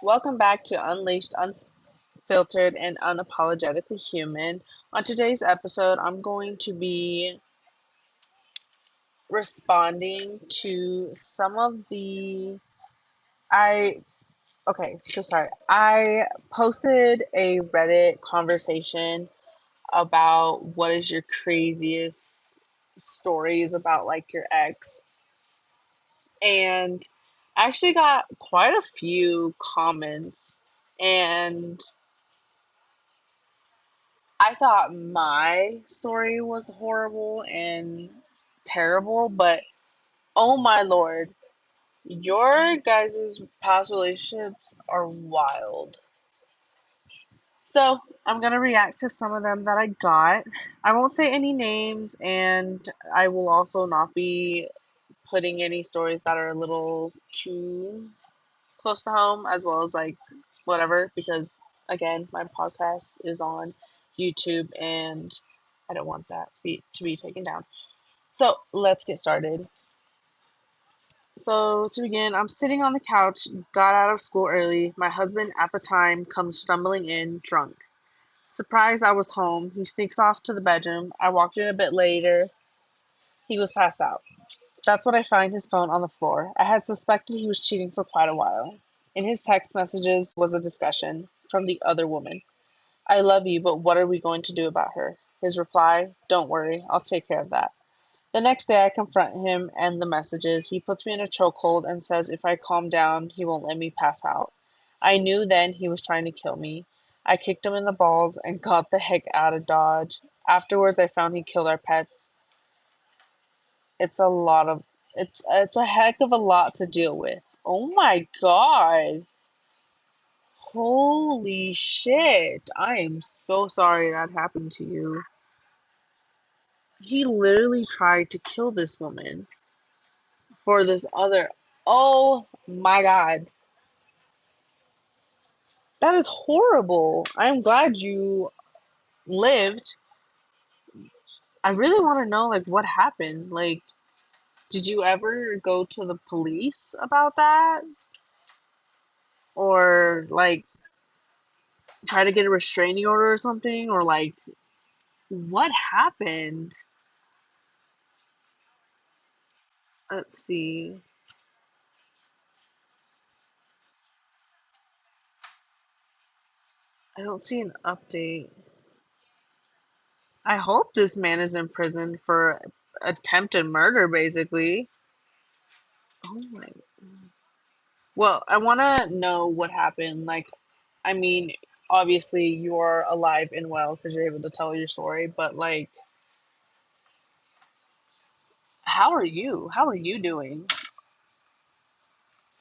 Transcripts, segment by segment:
Welcome back to Unleashed, Unfiltered, and Unapologetically Human. On today's episode, I'm going to be responding to some of the. I. Okay, to start, I posted a Reddit conversation about what is your craziest stories about like your ex, and I actually got quite a few comments. And I thought my story was horrible and terrible, but oh my lord, your guys' past relationships are wild. So I'm gonna react to some of them that I got. I won't say any names, and I will also not be putting any stories that are a little too close to home, as well as like whatever, because again, my podcast is on YouTube and I don't want that to be taken down. So let's get started. So to begin, I'm sitting on the couch, got out of school early. My husband at the time comes stumbling in, drunk. Surprised I was home, he sneaks off to the bedroom. I walked in a bit later. He was passed out. That's when I find his phone on the floor. I had suspected he was cheating for quite a while. In his text messages was a discussion from the other woman. I love you, but what are we going to do about her? His reply, don't worry, I'll take care of that. The next day I confront him and the messages. He puts me in a chokehold and says if I calm down, he won't let me pass out. I knew then he was trying to kill me. I kicked him in the balls and got the heck out of Dodge. Afterwards, I found he killed our pets. It's a lot of it's a heck of a lot to deal with. Oh my god. Holy shit. I am so sorry that happened to you. He literally tried to kill this woman for this other. Oh my god. That is horrible. I'm glad you lived. I really want to know like what happened. Like did you ever go to the police about that or like try to get a restraining order or something, or like what happened? Let's see. I don't see an update. I hope this man is in prison for attempted murder, basically. Oh my. Well, I want to know what happened. Like, I mean, obviously you're alive and well because you're able to tell your story, but like, how are you? How are you doing?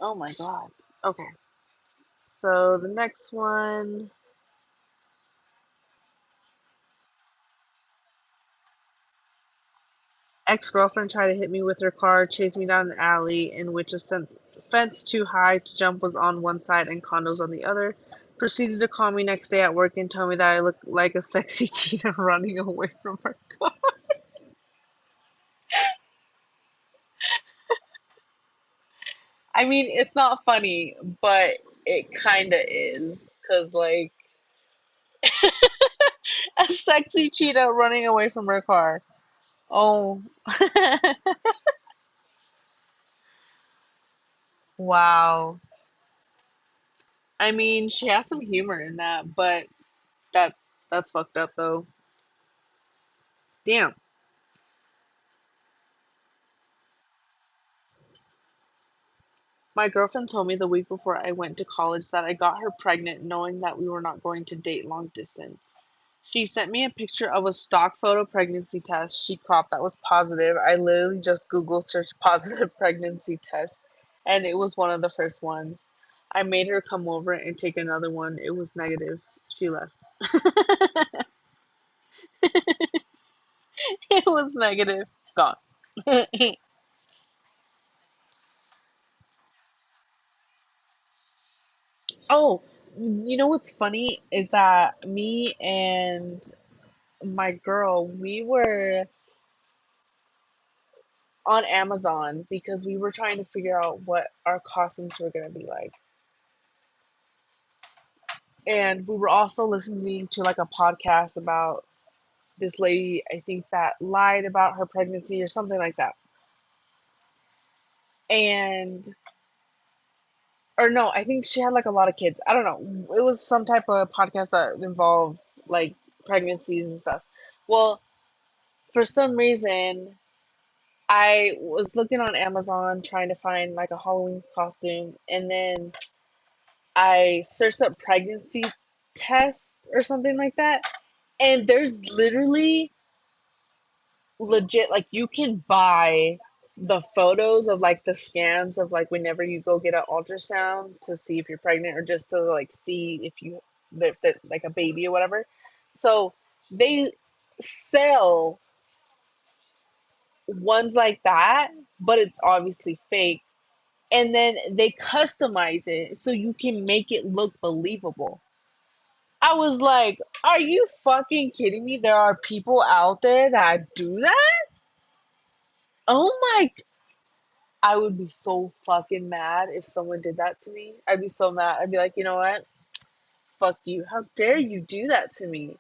Oh my God. Okay. So the next one. Ex-girlfriend tried to hit me with her car, chased me down an alley in which a fence too high to jump was on one side and condos on the other. Proceeded to call me next day at work and tell me that I look like a sexy cheetah running away from her car. I mean, it's not funny, but it kinda is. Cause like a sexy cheetah running away from her car. Oh, wow. I mean, she has some humor in that, but that that's fucked up though. Damn. My girlfriend told me the week before I went to college that I got her pregnant knowing that we were not going to date long distance. She sent me a picture of a stock photo pregnancy test she cropped that was positive. I literally just Google searched positive pregnancy test and it was one of the first ones. I made her come over and take another one. It was negative. She left. It was negative. Gone. Oh, you know what's funny is that me and my girl, we were on Amazon because we were trying to figure out what our costumes were gonna be like. And we were also listening to like a podcast about this lady, I think, that lied about her pregnancy or something like that. And or no, I think she had like a lot of kids. I don't know. It was some type of podcast that involved like pregnancies and stuff. Well, for some reason, I was looking on Amazon trying to find like a Halloween costume, and then I searched up pregnancy test or something like that. And there's literally legit, like, you can buy the photos of like the scans of like whenever you go get an ultrasound to see if you're pregnant or just to like see if you that like a baby or whatever. So they sell ones like that, but it's obviously fake. And then they customize it so you can make it look believable. I was like, are you fucking kidding me? There are people out there that do that? Oh my, I would be so fucking mad if someone did that to me. I'd be so mad. I'd be like, you know what? Fuck you. How dare you do that to me?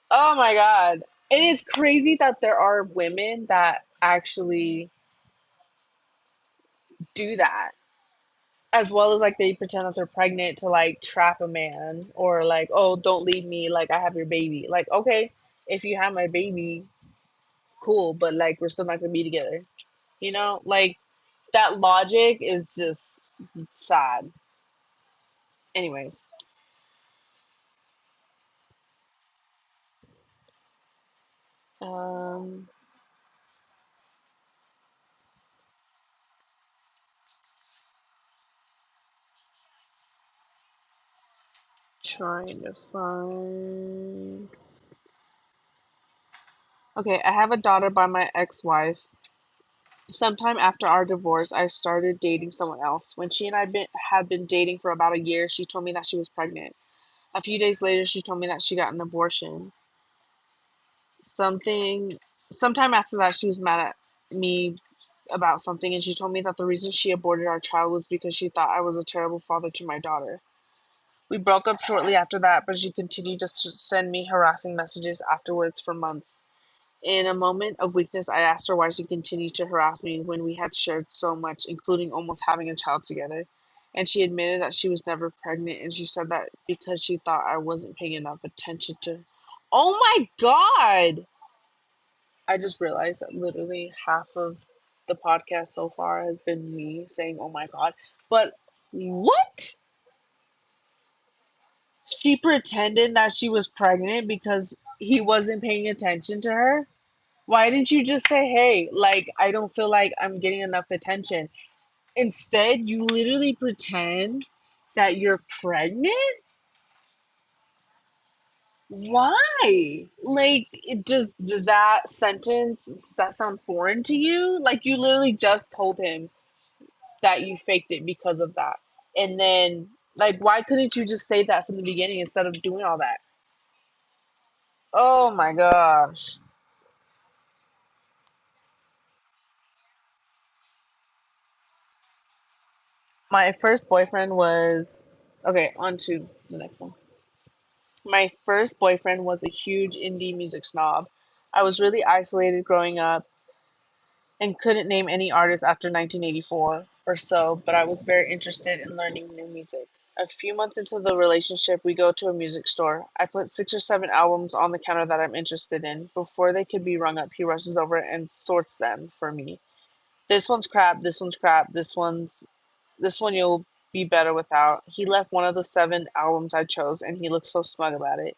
Oh my god. And it's crazy that there are women that actually do that. As well as like they pretend that they're pregnant to like trap a man or like, oh, don't leave me, like I have your baby. Like, okay, if you have my baby, cool, but like we're still not gonna be together. You know? Like that logic is just sad. Anyways. Um, Trying to find. Okay, I have a daughter by my ex-wife. Sometime after our divorce, I started dating someone else. When she and had been dating for about a year, she told me that she was pregnant. A few days later, she told me that she got an abortion. Something, Sometime after that, she was mad at me about something, and she told me that the reason she aborted our child was because she thought I was a terrible father to my daughter. We broke up shortly after that, but she continued to send me harassing messages afterwards for months. In a moment of weakness, I asked her why she continued to harass me when we had shared so much, including almost having a child together. And she admitted that she was never pregnant, and she said that because she thought I wasn't paying enough attention to. Oh my god! I just realized that literally half of the podcast so far has been me saying, oh my god. But what? She pretended that she was pregnant because he wasn't paying attention to her. Why didn't you just say, hey, like, I don't feel like I'm getting enough attention? Instead, you literally pretend that you're pregnant? Why? Like, does that sentence, does that sound foreign to you? Like, you literally just told him that you faked it because of that. And then, like, why couldn't you just say that from the beginning instead of doing all that? Oh my gosh. My first boyfriend was okay, on to the next one. My first boyfriend was a huge indie music snob. I was really isolated growing up and couldn't name any artists after 1984 or so, but I was very interested in learning new music. A few months into the relationship, we go to a music store. I put 6 or 7 albums on the counter that I'm interested in. Before they could be rung up, he rushes over and sorts them for me. This one's crap, this one's crap, this one you'll be better without. He left one of the 7 albums I chose, and he looked so smug about it.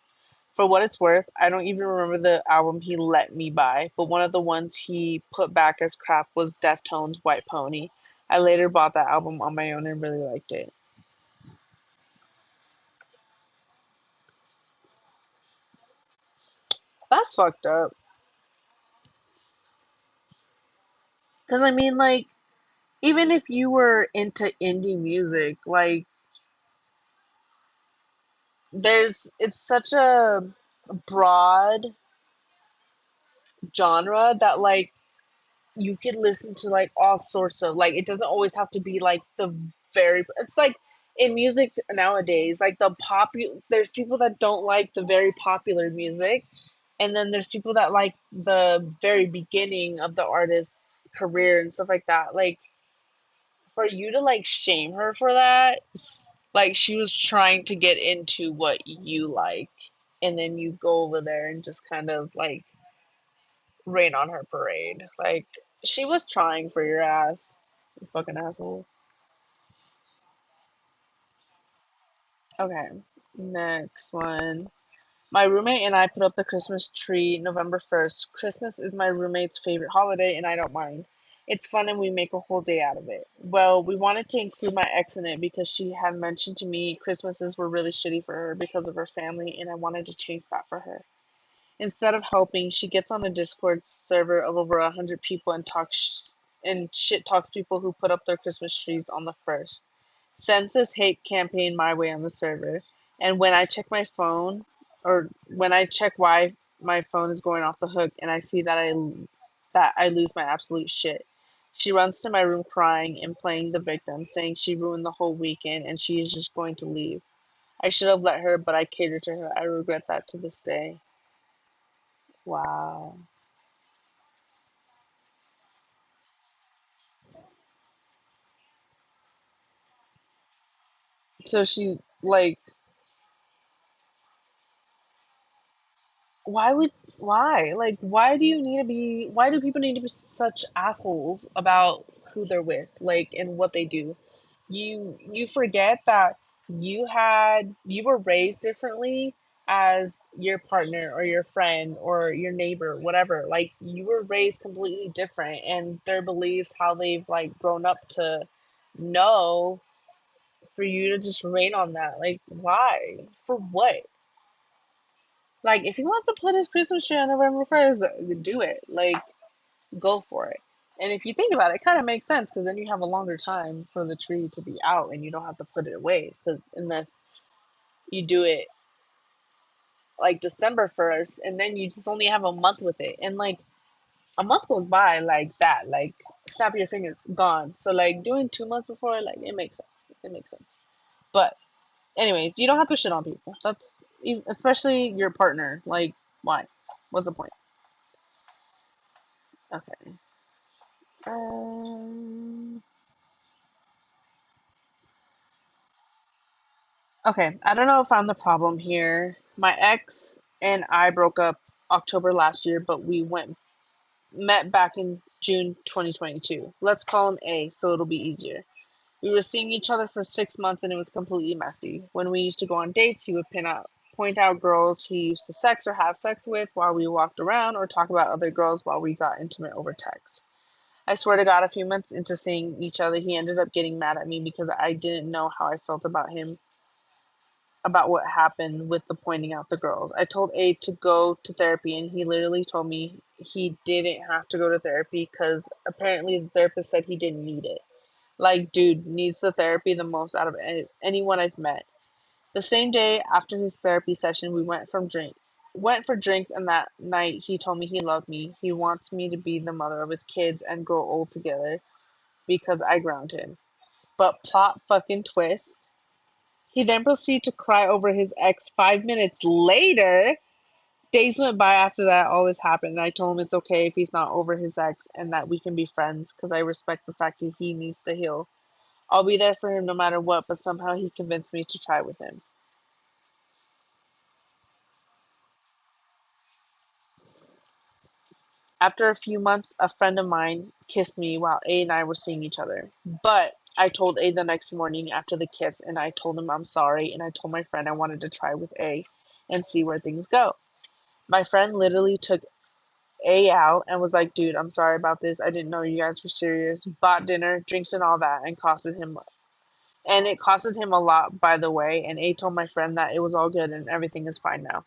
For what it's worth, I don't even remember the album he let me buy, but one of the ones he put back as crap was Deftones' White Pony. I later bought that album on my own and really liked it. That's fucked up. Because, I mean, like, even if you were into indie music, like, it's such a broad genre that, like, you could listen to like all sorts of, like, it doesn't always have to be like the very, it's like in music nowadays, like there's people that don't like the very popular music, and then there's people that like the very beginning of the artist's career and stuff like that. Like for you to like shame her for that, like she was trying to get into what you like, and then you go over there and just kind of like rain on her parade. Like she was trying for your ass, you fucking asshole. Okay, next one. My roommate and I put up the Christmas tree November 1st. Christmas is my roommate's favorite holiday, and I don't mind. It's fun, and we make a whole day out of it. Well, we wanted to include my ex in it because she had mentioned to me Christmases were really shitty for her because of her family, and I wanted to change that for her. Instead of helping, she gets on a Discord server of over 100 people and shit talks people who put up their Christmas trees on the first. Sends this hate campaign my way on the server. And when I check my phone, or when I check why my phone is going off the hook, and I see that I lose my absolute shit. She runs to my room crying and playing the victim, saying she ruined the whole weekend and she is just going to leave. I should have let her, but I catered to her. I regret that to this day. Wow. So she like why would why do people need to be such assholes about who they're with, like, and what they do? You forget that you were raised differently as your partner or your friend or your neighbor, whatever. Like you were raised completely different, and their beliefs, how they've like grown up to know, for you to just rain on that. Like why? For what? Like, if he wants to put his Christmas tree on November 1st, do it. Like, go for it. And if you think about it, it kind of makes sense because then you have a longer time for the tree to be out and you don't have to put it away. Because unless you do it like December 1st and then you just only have a month with it. And like, a month goes by like that. Like, snap your fingers, gone. So, like, doing 2 months before, like, it makes sense. It makes sense. But, anyways, you don't have to shit on people. Especially your partner. Like, why? What's the point? Okay. Um, okay, I don't know if I'm the problem here. My ex and I broke up October last year, but we went met back in June 2022. Let's call him A, so it'll be easier. We were seeing each other for 6 months, and it was completely messy. When we used to go on dates, he would point out girls he used to sex or have sex with while we walked around, or talk about other girls while we got intimate over text. I swear to God, a few months into seeing each other, he ended up getting mad at me because I didn't know how I felt about him, about what happened with the pointing out the girls. I told A to go to therapy, and he literally told me he didn't have to go to therapy because apparently the therapist said he didn't need it. Like, dude needs the therapy the most out of anyone I've met. The same day after his therapy session, we went for drinks, and that night he told me he loved me. He wants me to be the mother of his kids and grow old together because I ground him. But plot fucking twist. He then proceeded to cry over his ex 5 minutes later. Days went by after that, all this happened, and I told him it's okay if he's not over his ex and that we can be friends because I respect the fact that he needs to heal. I'll be there for him no matter what, but somehow he convinced me to try with him. After a few months, a friend of mine kissed me while A and I were seeing each other. But I told A the next morning after the kiss, and I told him I'm sorry, and I told my friend I wanted to try with A and see where things go. My friend literally took A out and was like, dude, I'm sorry about this. I didn't know you guys were serious. Bought dinner, drinks, and all that, and it costed him a lot, by the way. And A told my friend that it was all good and everything is fine now.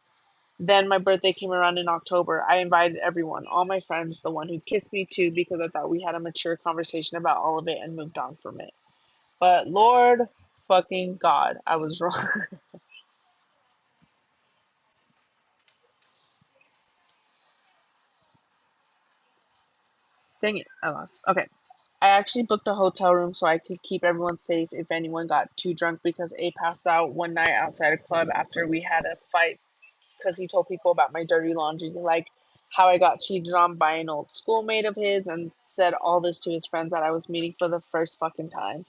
Then my birthday came around in October. I invited everyone, all my friends, the one who kissed me too, because I thought we had a mature conversation about all of it and moved on from it. But Lord fucking God, I was wrong. Dang it, I lost. Okay. I actually booked a hotel room so I could keep everyone safe if anyone got too drunk because A passed out one night outside a club after we had a fight because he told people about my dirty laundry, like how I got cheated on by an old schoolmate of his, and said all this to his friends that I was meeting for the first fucking time.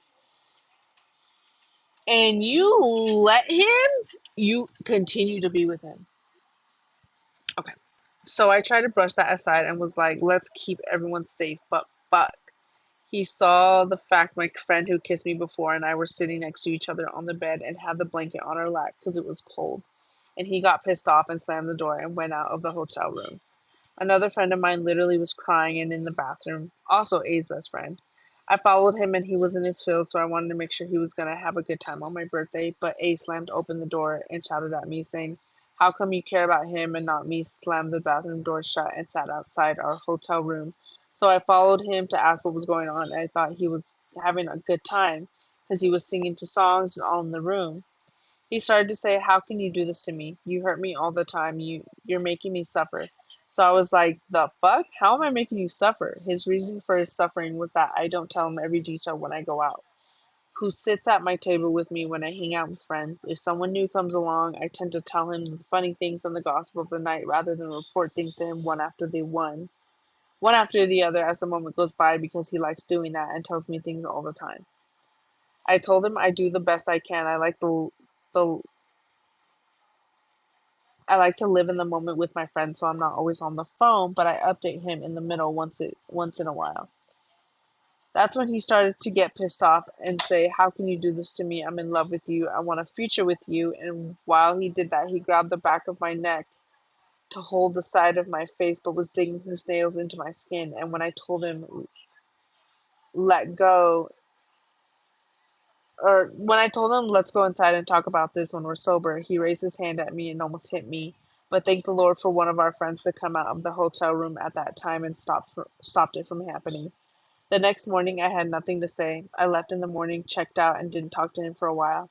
And you let him? You continue to be with him. Okay. So I tried to brush that aside and was like, let's keep everyone safe, but fuck. He saw the fact my friend who kissed me before and I were sitting next to each other on the bed and had the blanket on our lap because it was cold. And he got pissed off and slammed the door and went out of the hotel room. Another friend of mine literally was crying and in the bathroom, also A's best friend. I followed him and he was in his field, so I wanted to make sure he was going to have a good time on my birthday. But A slammed open the door and shouted at me, saying, "How come you care about him and not me?" Slammed the bathroom door shut and sat outside our hotel room. So I followed him to ask what was going on. I thought he was having a good time because he was singing to songs all in the room. He started to say, "How can you do this to me? You hurt me all the time. You're making me suffer." So I was like, "The fuck? How am I making you suffer?" His reason for his suffering was that I don't tell him every detail when I go out. Who sits at my table with me when I hang out with friends. If someone new comes along, I tend to tell him the funny things and the gossip of the night rather than report things to him one after the other as the moment goes by because he likes doing that and tells me things all the time. I told him I do the best I can. The I like to live in the moment with my friends, so I'm not always on the phone, but I update him in the middle once in a while. That's when he started to get pissed off and say, "How can you do this to me? I'm in love with you. I want a future with you." And while he did that, he grabbed the back of my neck to hold the side of my face, but was digging his nails into my skin. And when I told him let go, or when I told him let's go inside and talk about this when we're sober, he raised his hand at me and almost hit me. But thank the Lord for one of our friends to come out of the hotel room at that time and stopped it from happening. The next morning, I had nothing to say. I left in the morning, checked out, and didn't talk to him for a while.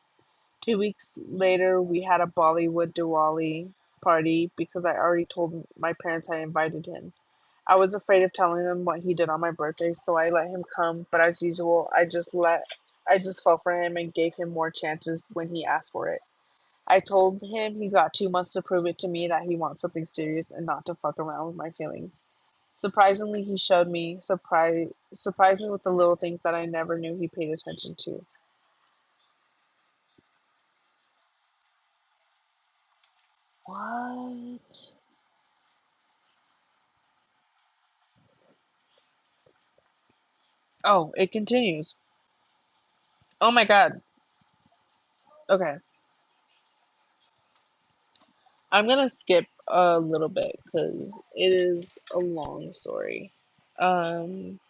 2 weeks later, we had a Bollywood Diwali party because I already told my parents I invited him. I was afraid of telling them what he did on my birthday, so I let him come, but as usual, I just fell for him and gave him more chances when he asked for it. I told him he's got 2 months to prove it to me that he wants something serious and not to fuck around with my feelings. Surprisingly, he surprised me with the little things that I never knew he paid attention to. What? Oh, it continues. Oh my god. Okay. I'm gonna skip a little bit because it is a long story. Um,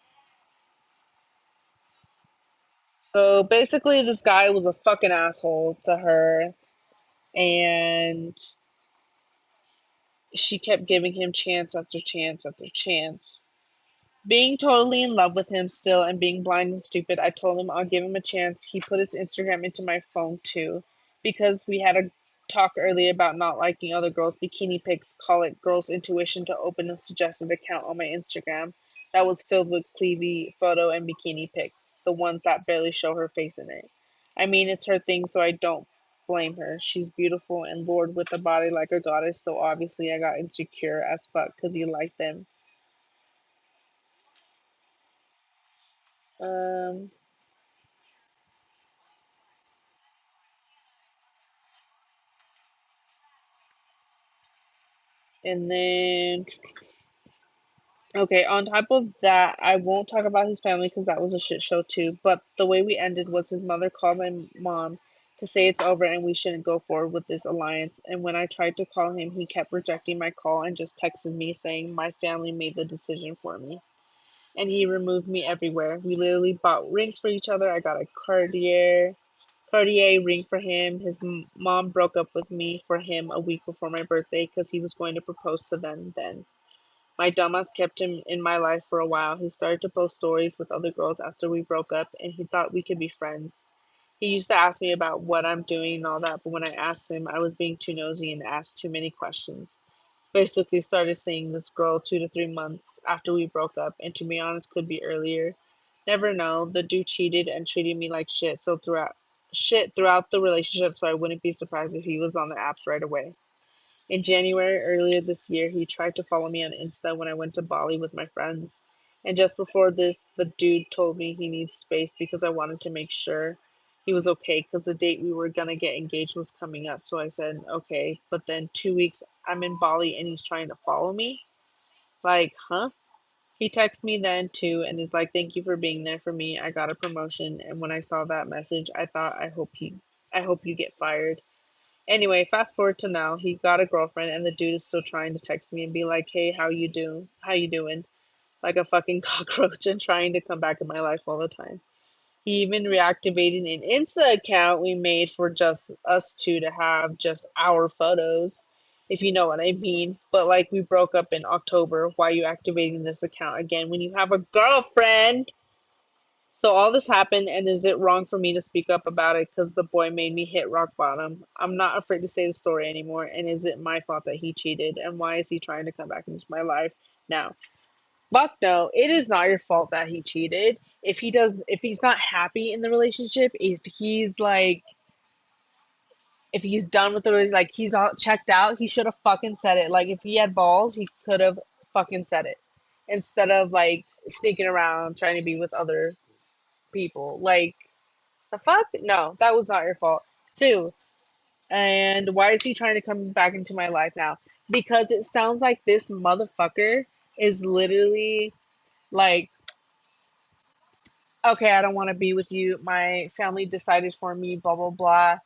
so basically, this guy was a fucking asshole to her, and she kept giving him chance after chance after chance. Being totally in love with him still and being blind and stupid, I told him I'll give him a chance. He put his Instagram into my phone too, because we had a talk earlier about not liking other girls' bikini pics. Call it girls' intuition to open a suggested account on my Instagram that was filled with cleavy photo and bikini pics, the ones that barely show her face in it. I mean, it's her thing, so I don't blame her. She's beautiful and lured with a body like a goddess, so obviously I got insecure as fuck because he liked them. Um, And then, okay, on top of that, I won't talk about his family because that was a shit show too. But the way we ended was his mother called my mom to say it's over and we shouldn't go forward with this alliance. And when I tried to call him, he kept rejecting my call and just texted me saying my family made the decision for me. And he removed me everywhere. We literally bought rings for each other. I got a Cartier ring for him. His mom broke up with me for him a week before my birthday because he was going to propose to them then. My dumbass kept him in my life for a while. He started to post stories with other girls after we broke up, and he thought we could be friends. He used to ask me about what I'm doing and all that, but when I asked him, I was being too nosy and asked too many questions. Basically, started seeing this girl 2 to 3 months after we broke up, and to be honest, could be earlier. Never know. The dude cheated and treated me like shit throughout the relationship, so I wouldn't be surprised if he was on the apps right away. In January earlier this year, he tried to follow me on Insta when I went to Bali with my friends. And just before this, the dude told me he needs space because I wanted to make sure he was okay because the date we were gonna get engaged was coming up. So I said, okay. But then 2 weeks, I'm in Bali and he's trying to follow me? Like, huh? He texts me then too and is like, "Thank you for being there for me. I got a promotion." And when I saw that message, I thought, I hope you get fired. Anyway, fast forward to now. He got a girlfriend and the dude is still trying to text me and be like, "Hey, how you do? How you doing?" Like a fucking cockroach and trying to come back in my life all the time. He even reactivated an Insta account we made for just us two to have just our photos, if you know what I mean. But like we broke up in October. Why are you activating this account again when you have a girlfriend? So all this happened, and is it wrong for me to speak up about it because the boy made me hit rock bottom? I'm not afraid to say the story anymore, and is it my fault that he cheated? And why is he trying to come back into my life now? Fuck no, it is not your fault that he cheated. If he's not happy in the relationship, if he's done with the relationship, like he's all checked out, he should have fucking said it. Like if he had balls, he could have fucking said it instead of like sneaking around trying to be with other people. Like the fuck? No, that was not your fault. Two. And why is he trying to come back into my life now? Because it sounds like this motherfucker is literally like, okay, I don't want to be with you. My family decided for me, blah, blah, blah.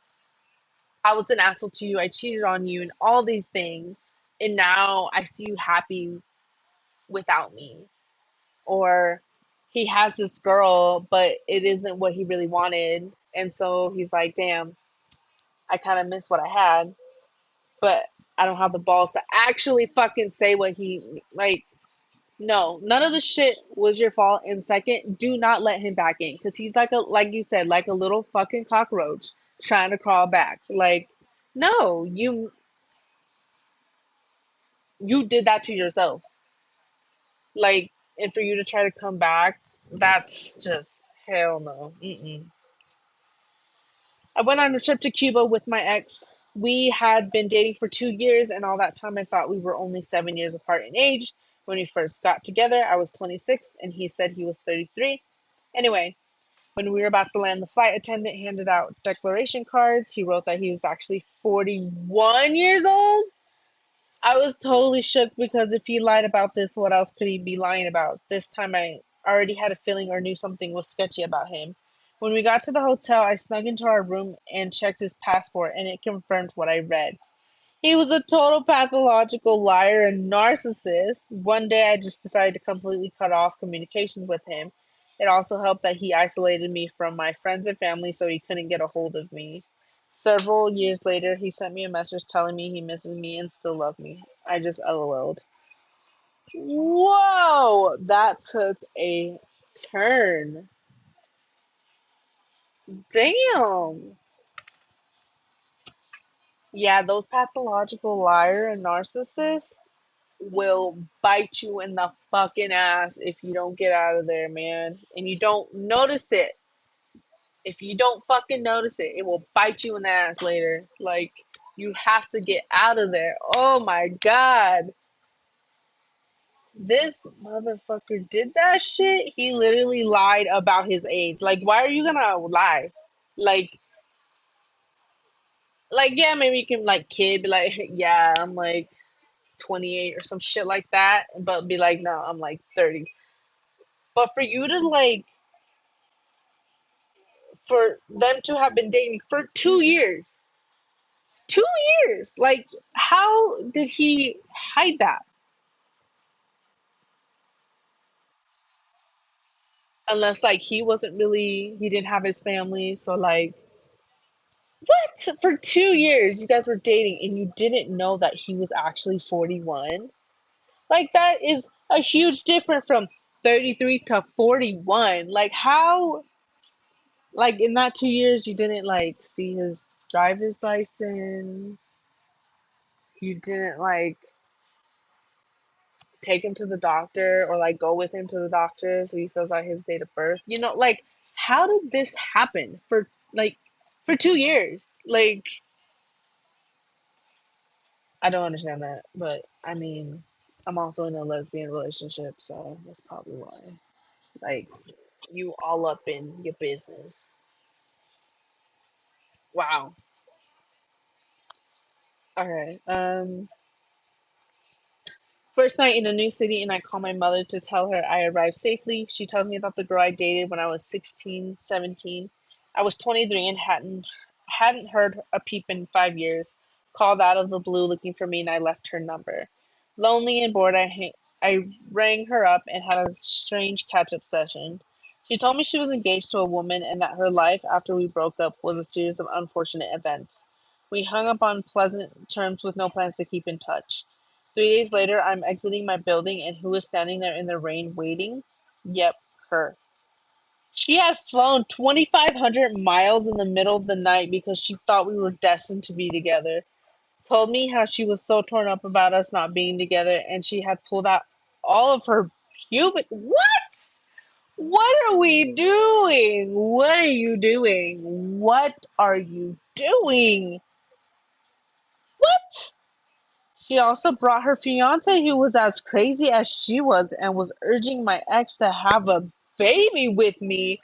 I was an asshole to you. I cheated on you and all these things. And now I see you happy without me. Or he has this girl, but it isn't what he really wanted. And so he's like, damn, I kind of miss what I had, but I don't have the balls to actually fucking say what he like. No, none of the shit was your fault. And second, do not let him back in because he's like you said, like a little fucking cockroach trying to crawl back. Like, no, you did that to yourself. Like, and for you to try to come back, that's just hell no. Mm-mm. I went on a trip to Cuba with my ex. We had been dating for 2 years, and all that time I thought we were only 7 years apart in age. When we first got together, I was 26, and he said he was 33. Anyway, when we were about to land, the flight attendant handed out declaration cards. He wrote that he was actually 41 years old. I was totally shook because if he lied about this, what else could he be lying about? This time I already had a feeling or knew something was sketchy about him. When we got to the hotel, I snuck into our room and checked his passport, and it confirmed what I read. He was a total pathological liar and narcissist. One day I just decided to completely cut off communications with him. It also helped that he isolated me from my friends and family so he couldn't get a hold of me. Several years later, he sent me a message telling me he misses me and still loves me. I just LOL'd. Whoa! That took a turn. Damn! Yeah, those pathological liar and narcissists will bite you in the fucking ass if you don't get out of there, man. And you don't notice it. If you don't fucking notice it, it will bite you in the ass later. Like, you have to get out of there. Oh my god. This motherfucker did that shit. He literally lied about his age. Like, why are you gonna lie? Like, yeah, maybe you can like kid be like, yeah, I'm like 28 or some shit like that, but be like, no, I'm like 30. But for you to like, for them to have been dating for 2 years, 2 years, like, how did he hide that? Unless like he didn't have his family, so like, what? For 2 years, you guys were dating and you didn't know that he was actually 41? Like, that is a huge difference from 33 to 41. Like, how, like, in that 2 years, you didn't, like, see his driver's license? You didn't, like, take him to the doctor or like go with him to the doctor so he fills out his date of birth. Like how did this happen like for 2 years? Like I don't understand that, but I mean, I'm also in a lesbian relationship, so that's probably why. Like you all up in your business. Wow. Okay. First night in a new city, and I call my mother to tell her I arrived safely. She tells me about the girl I dated when I was 16, 17. I was 23 and hadn't heard a peep in 5 years. Called out of the blue looking for me, and I left her number. Lonely and bored, I rang her up and had a strange catch-up session. She told me she was engaged to a woman and that her life after we broke up was a series of unfortunate events. We hung up on pleasant terms with no plans to keep in touch. 3 days later, I'm exiting my building, and who is standing there in the rain waiting? Yep, her. She had flown 2,500 miles in the middle of the night because she thought we were destined to be together. Told me how she was so torn up about us not being together, and she had pulled out all of her pubic. What? What are we doing? What are you doing? What are you doing? What? She also brought her fiance, who was as crazy as she was and was urging my ex to have a baby with me.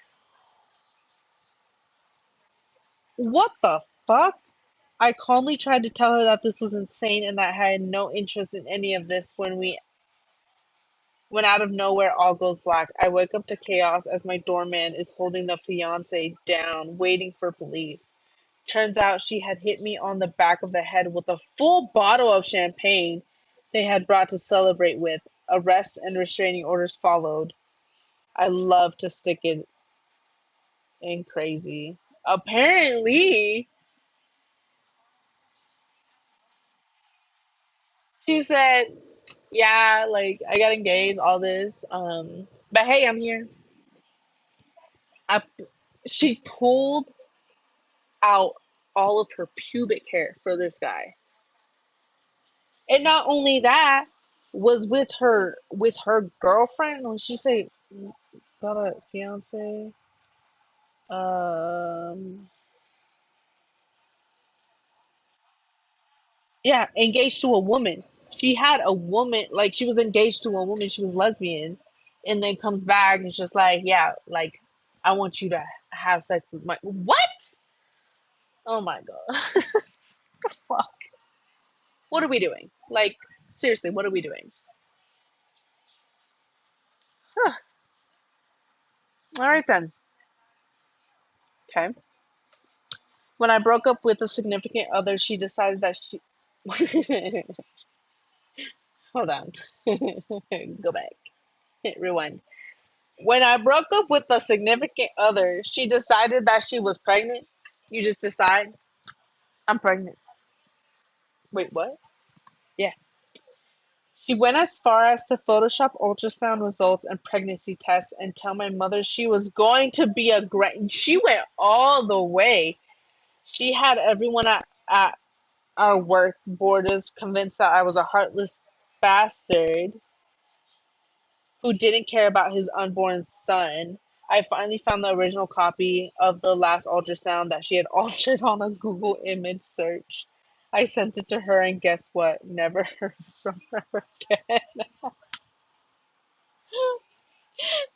What the fuck? I calmly tried to tell her that this was insane and that I had no interest in any of this when out of nowhere all goes black. I wake up to chaos as my doorman is holding the fiance down, waiting for police. Turns out she had hit me on the back of the head with a full bottle of champagne they had brought to celebrate with. Arrests and restraining orders followed. I love to stick it in crazy. Apparently, she said, yeah, like I got engaged, all this. But hey, I'm here. I, she pulled out all of her pubic hair for this guy. And not only that, was with her girlfriend when she say got a fiance. Um, yeah, engaged to a woman. She had a woman, like she was engaged to a woman. She was lesbian, and then comes back and it's just like, yeah, like I want you to have sex with my what? Oh my god, fuck! What are we doing? Like seriously, what are we doing? Huh. All right then. Okay. When I broke up with a significant other, she decided that she. Hold on. Go back. Rewind. When I broke up with a significant other, she decided that she was pregnant. You just decide, I'm pregnant. Wait, what? Yeah. She went as far as to Photoshop ultrasound results and pregnancy tests and tell my mother she was going to be a great. She went all the way. She had everyone at our work borders convinced that I was a heartless bastard who didn't care about his unborn son. I finally found the original copy of the last ultrasound that she had altered on a Google image search. I sent it to her, and guess what? Never heard from her again.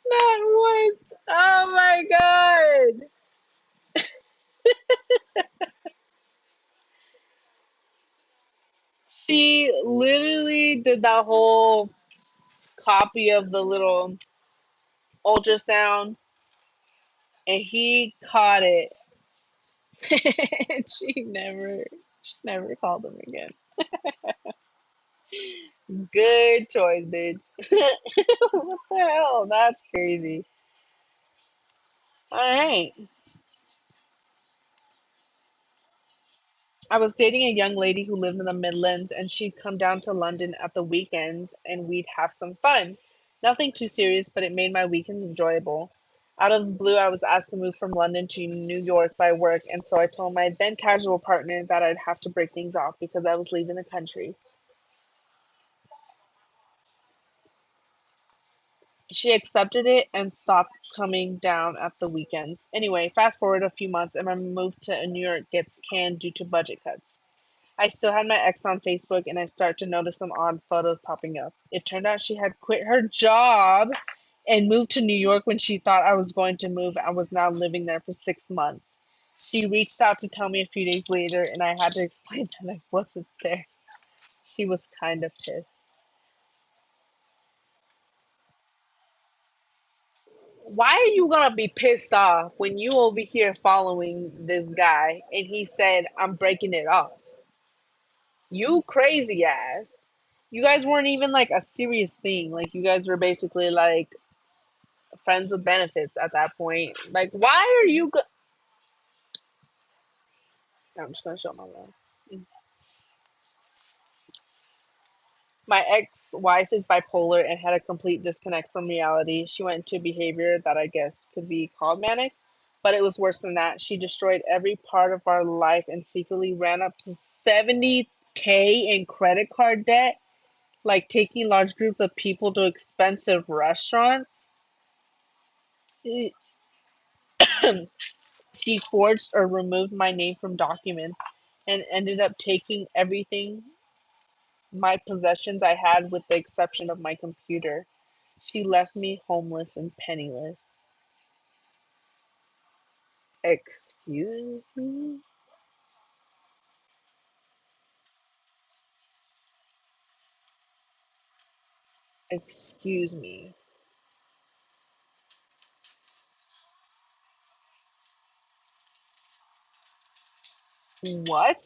Not once. Oh my god. She literally did that whole copy of the little ultrasound, and he caught it. And she never called him again. Good choice, bitch. What the hell? That's crazy. All right. I was dating a young lady who lived in the Midlands, and she'd come down to London at the weekends, and we'd have some fun. Nothing too serious, but it made my weekends enjoyable. Out of the blue, I was asked to move from London to New York by work, and so I told my then casual partner that I'd have to break things off because I was leaving the country. She accepted it and stopped coming down at the weekends. Anyway, fast forward a few months and my move to New York gets canned due to budget cuts. I still had my ex on Facebook and I start to notice some odd photos popping up. It turned out she had quit her job and moved to New York when she thought I was going to move and was now living there for 6 months. She reached out to tell me a few days later and I had to explain that I wasn't there. She was kind of pissed. Why are you gonna be pissed off when you over here following this guy and he said I'm breaking it off? You crazy ass. You guys weren't even like a serious thing. Like you guys were basically like friends with benefits at that point. Like why are you I'm just gonna show my love. My ex-wife is bipolar and had a complete disconnect from reality. She went into behavior that I guess could be called manic, but it was worse than that. She destroyed every part of our life and secretly ran up to 70K in credit card debt, like taking large groups of people to expensive restaurants. She forged or removed my name from documents and ended up taking everything my possessions I had with the exception of my computer. She left me homeless and penniless. Excuse me? Excuse me. What?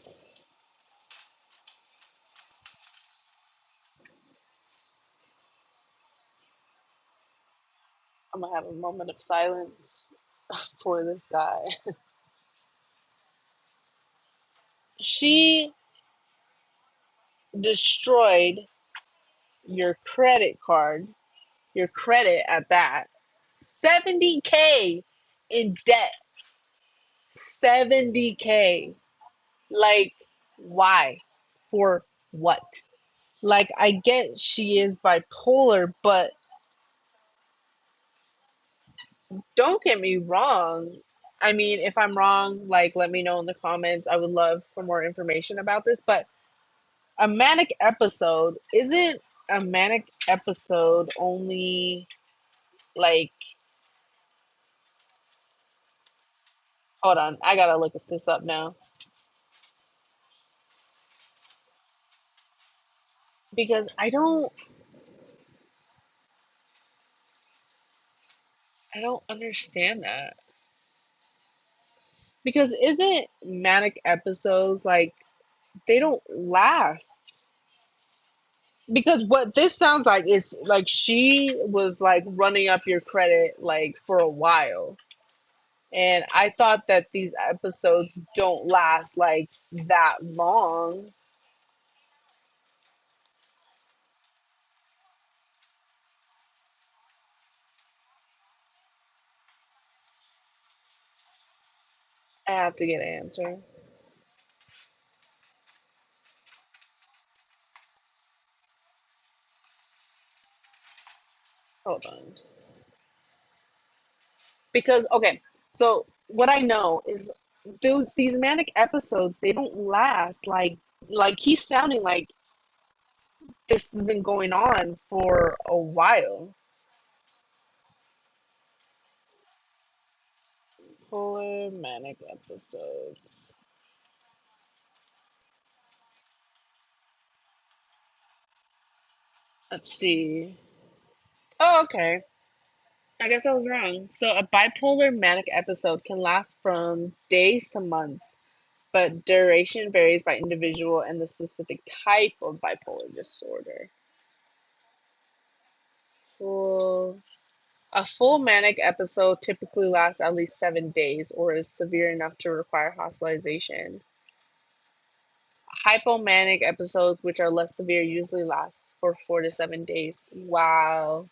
I'm gonna have a moment of silence for this guy. She destroyed your credit card, your credit at that. 70K in debt. 70K. Like, why? For what? Like, I get she is bipolar, but don't get me wrong. I mean, if I'm wrong, like, let me know in the comments. I would love for more information about this. But a manic episode isn't a manic episode only, like, hold on, I gotta look this up now because I don't understand that. Because isn't manic episodes like they don't last? Because what this sounds like is like she was like running up your credit like for a while. And I thought that these episodes don't last like that long. I have to get an answer. Hold on. Because okay, so what I know is these manic episodes they don't last like he's sounding like this has been going on for a while. Polar manic episodes. Let's see. Oh, okay. I guess I was wrong. So a bipolar manic episode can last from days to months, but duration varies by individual and the specific type of bipolar disorder. Full, a full manic episode typically lasts at least 7 days or is severe enough to require hospitalization. Hypomanic episodes, which are less severe, usually last for 4 to 7 days. Wow.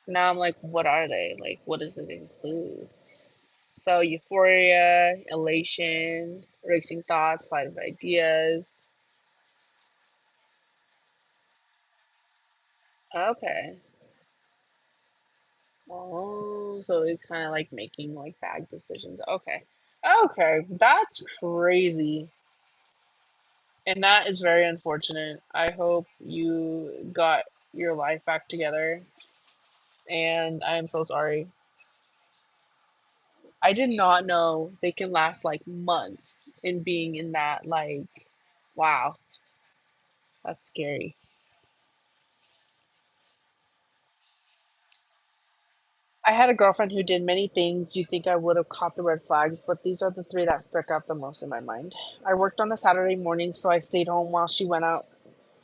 Now I'm like, what are they? Like, what does it include? So euphoria, elation, racing thoughts, flight of ideas. Okay. Oh, so it's kind of like making like bad decisions. Okay. Okay, that's crazy. And that is very unfortunate. I hope you got your life back together. And I am so sorry. I did not know they can last like months in being in that, like, wow, that's scary. I had a girlfriend who did many things you'd think I would have caught the red flags, but these are the three that stuck out the most in my mind. I worked on a Saturday morning, so I stayed home while she went out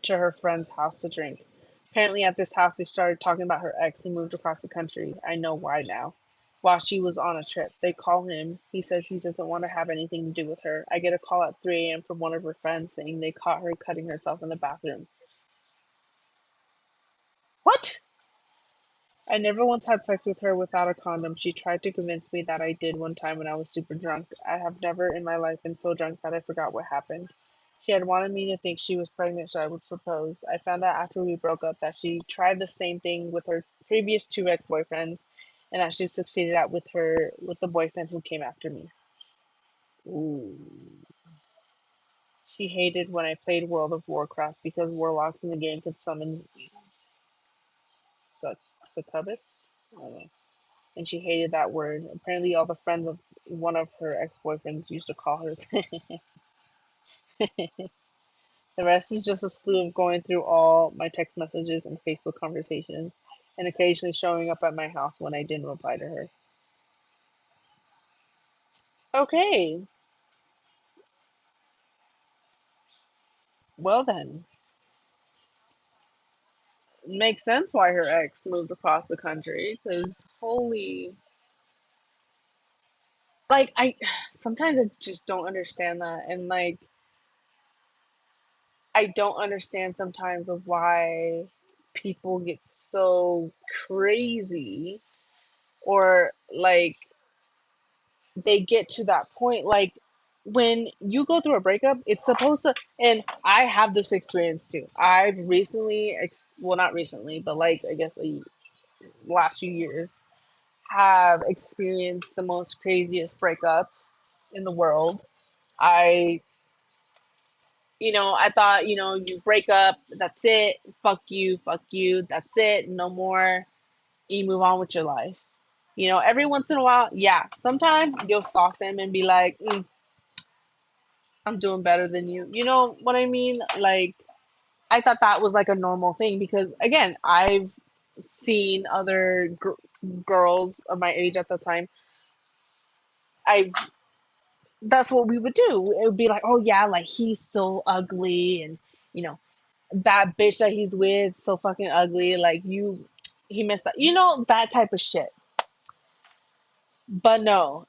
to her friend's house to drink. Apparently, at this house, they started talking about her ex who moved across the country. I know why now. While she was on a trip, they call him. He says he doesn't want to have anything to do with her. I get a call at 3 a.m. from one of her friends saying they caught her cutting herself in the bathroom. What? I never once had sex with her without a condom. She tried to convince me that I did one time when I was super drunk. I have never in my life been so drunk that I forgot what happened. She had wanted me to think she was pregnant so I would propose. I found out after we broke up that she tried the same thing with her previous two ex-boyfriends and that she succeeded at with the boyfriend who came after me. Ooh. She hated when I played World of Warcraft because warlocks in the game could summon such succubus. I don't know. And she hated that word. Apparently, all the friends of one of her ex boyfriends used to call her. The rest is just a slew of going through all my text messages and Facebook conversations, and occasionally showing up at my house when I didn't reply to her. Okay, well then, makes sense why her ex moved across the country. Because holy, like I sometimes I just don't understand that, and like I don't understand sometimes of why people get so crazy or like they get to that point like when you go through a breakup it's supposed to, and I have this experience too. I've recently well, not recently, but like I guess last few years have experienced the most craziest breakup in the world. I I thought, you break up, that's it, fuck you, that's it, no more, you move on with your life. Every once in a while, yeah, sometimes you'll stalk them and be like, I'm doing better than you. You know what I mean? Like, I thought that was like a normal thing because, again, I've seen other girls of my age at the time. I That's what we would do. It would be like, oh yeah, like he's still ugly, and you know that bitch that he's with so fucking ugly. Like he messed up. That type of shit. But no,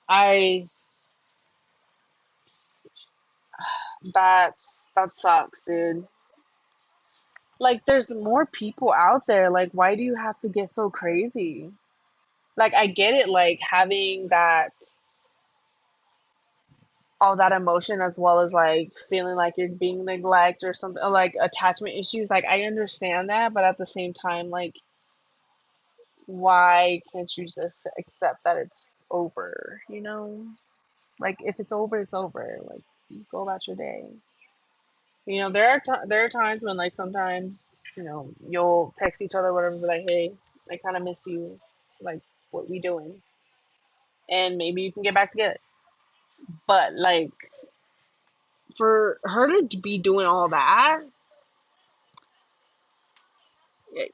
that sucks, dude. Like there's more people out there. Like why do you have to get so crazy? Like I get it, like having all that emotion as well as like feeling like you're being neglected or something, or like attachment issues. Like I understand that, but at the same time, like why can't you just accept that it's over? Like if it's over, it's over. Like go about your day. There are times when like sometimes you'll text each other whatever, be like, hey, I kind of miss you. Like what we doing? And maybe you can get back together. But like for her to be doing all that, yikes.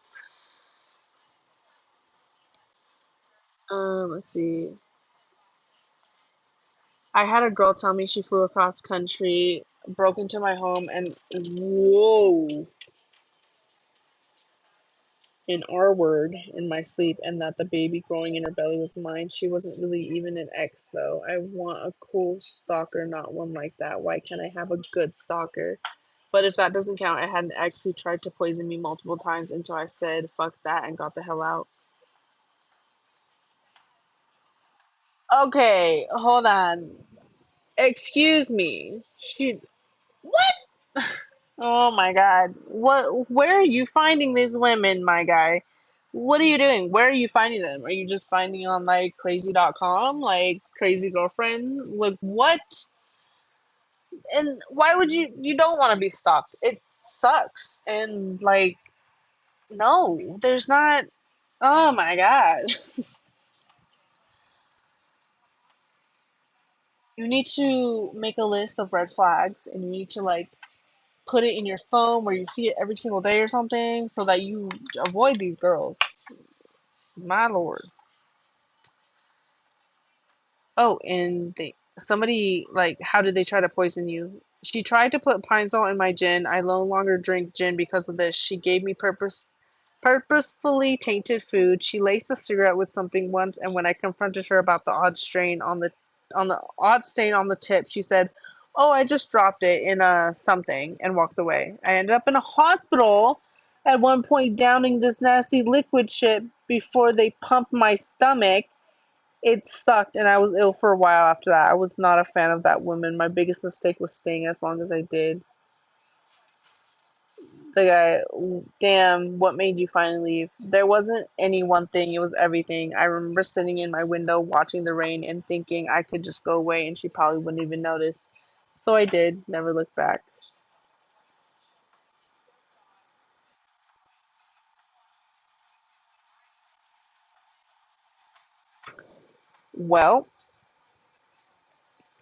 Let's see. I had a girl tell me she flew across country, broke into my home, and whoa, an R word in my sleep, and that the baby growing in her belly was mine. She wasn't really even an ex, though. I want a cool stalker, not one like that. Why can't I have a good stalker? But if that doesn't count, I had an ex who tried to poison me multiple times until I said fuck that and got the hell out. Okay, hold on. Excuse me. What? Oh my God. Where are you finding these women, my guy? What are you doing? Where are you finding them? Are you just finding on like crazy.com, like crazy girlfriend? Like what? And why would you don't want to be stalked? It sucks. And like no, there's not. Oh my God. You need to make a list of red flags and you need to like put it in your phone where you see it every single day or something so that you avoid these girls. My lord. Oh, and somebody like, how did they try to poison you? She tried to put pine salt in my gin. I no longer drink gin because of this. She gave me purposefully tainted food. She laced a cigarette with something once, and when I confronted her about the odd stain on the tip, she said, "Oh, I just dropped it in a something," and walked away. I ended up in a hospital at one point downing this nasty liquid shit before they pumped my stomach. It sucked, and I was ill for a while after that. I was not a fan of that woman. My biggest mistake was staying as long as I did. The guy, damn, what made you finally leave? There wasn't any one thing, it was everything. I remember sitting in my window watching the rain and thinking I could just go away and she probably wouldn't even notice. So I did, never looked back. Well,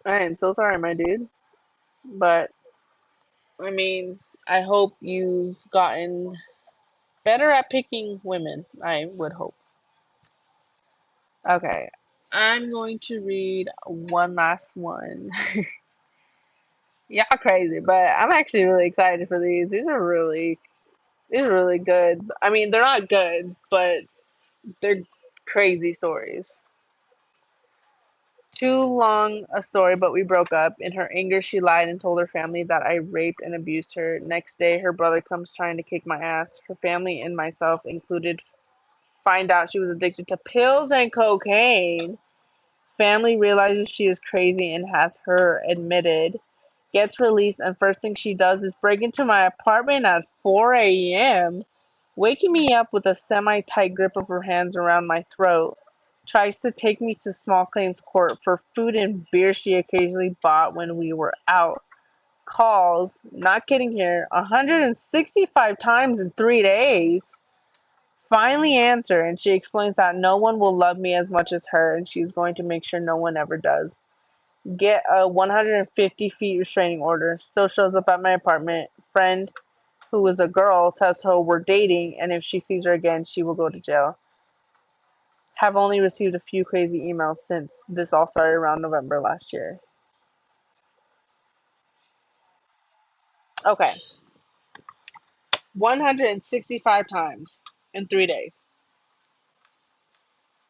I am so sorry, my dude. But, I mean, I hope you've gotten better at picking women. I would hope. Okay, I'm going to read one last one. Y'all crazy, but I'm actually really excited for these. These are really good. I mean, they're not good, but they're crazy stories. Too long a story, but we broke up. In her anger, she lied and told her family that I raped and abused her. Next day, her brother comes trying to kick my ass. Her family and myself included find out she was addicted to pills and cocaine. Family realizes she is crazy and has her admitted. Gets released, and first thing she does is break into my apartment at 4 a.m., waking me up with a semi-tight grip of her hands around my throat. Tries to take me to small claims court for food and beer she occasionally bought when we were out. Calls, not getting here, 165 times in 3 days. Finally answer, and she explains that no one will love me as much as her, and she's going to make sure no one ever does. Get a 150 feet restraining order. Still shows up at my apartment. Friend, who is a girl, tells her we're dating, and if she sees her again, she will go to jail. Have only received a few crazy emails since this all started around November last year. Okay, 165 times in 3 days.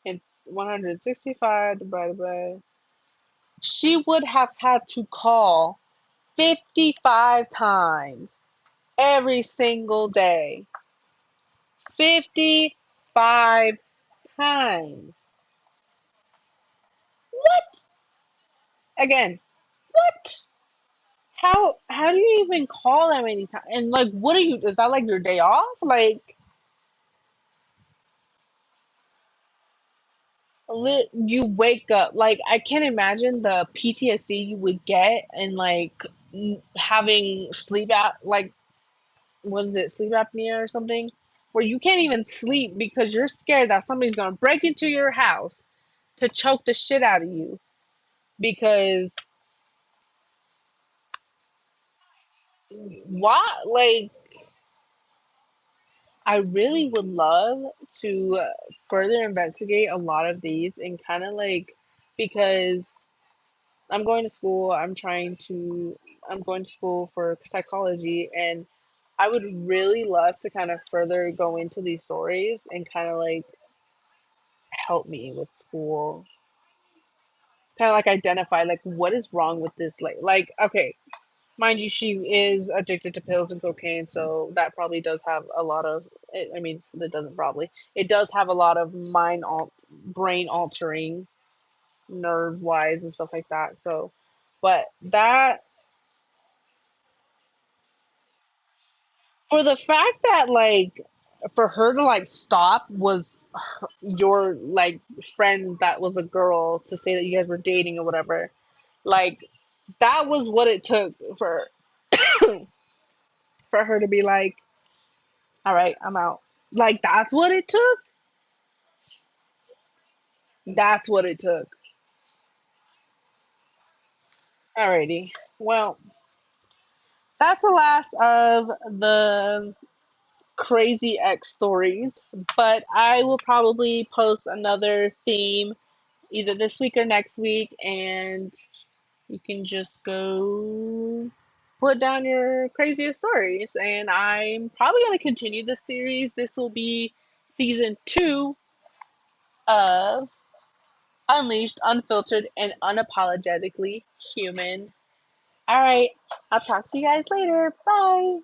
In 165 divided by. She would have had to call 55 times every single day. 55 times. What? Again, what? How do you even call that many times? And like, what are you? Is that like your day off? Like, you wake up. Like, I can't imagine the PTSD you would get and like having sleep out. Like, what is it? Sleep apnea or something? Where you can't even sleep because you're scared that somebody's gonna break into your house to choke the shit out of you because why? Like, I really would love to further investigate a lot of these and kind of like because I'm going to school, I'm going to school for psychology and I would really love to kind of further go into these stories and kind of like help me with school. Kind of like identify like what is wrong with this like okay, mind you, she is addicted to pills and cocaine, so that probably does have a lot of. I mean, that doesn't probably. It does have a lot of brain altering. nerve wise and stuff like that. So, but that for the fact that like for her to like stop was your like friend that was a girl to say that you guys were dating or whatever. Like that was what it took for her to be like, all right, I'm out. Like that's what it took. That's what it took. Alrighty. Well, that's the last of the crazy X stories, but I will probably post another theme either this week or next week, and you can just go put down your craziest stories. And I'm probably going to continue this series. This will be season 2 of Unleashed, Unfiltered, and Unapologetically Human. All right, I'll talk to you guys later. Bye.